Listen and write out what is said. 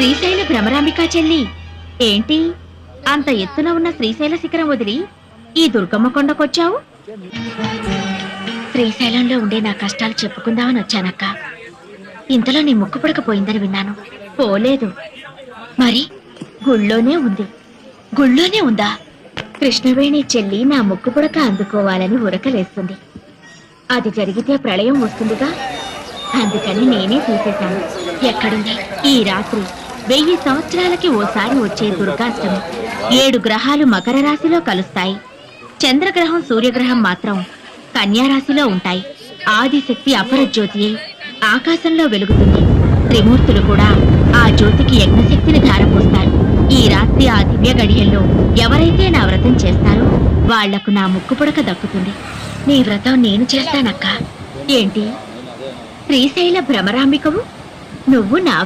శ్రీశైల భ్రమరాంబికా చెల్లి, ఏంటి అంత ఎత్తున ఉన్న శ్రీశైల శిఖరం వదిలి ఈ దుర్గమ్మ కొండకొచ్చావు? శ్రీశైలంలో ఉండే నా కష్టాలు చెప్పుకుందామని వచ్చానక్క. ఇంతలో నీ ముక్కు పుడకపోయిందని విన్నాను. పోలేదు. మరి గుళ్ళోనే ఉంది. గుళ్ళోనే ఉందా? కృష్ణవేణి చెల్లి నా ముక్కు పుడక అందుకోవాలని ఉరకలేస్తుంది. అది జరిగితే ప్రళయం వస్తుందిగా, అందుకని నేనే తీసేశాను. ఎక్కడుంది? ఈ రాత్రి 1000 సంవత్సరాలకి ఓసారి వచ్చే దుర్గాష్టమి. 7 గ్రహాలు మకర రాశిలో కలుస్తాయి. చంద్రగ్రహం సూర్యగ్రహం మాత్రం కన్యారాశిలో ఉంటాయి. ఆదిశక్తి అపరజ్యోతి ఆకాశంలో వెలుగుతుంది. త్రిమూర్తులు కూడా ఆ జ్యోతికి యజ్ఞశక్తిని ధారపోస్తారు. ఈ రాత్రి ఆ దివ్య గడియల్లో ఎవరైతే నా వ్రతం చేస్తారో వాళ్లకు నా ముక్కు పుడక దక్కుతుంది. నీ వ్రతం నేను చేస్తానక్క. ఏంటి శ్రీశైల భ్రమరాంబికవు? నువ్వు నా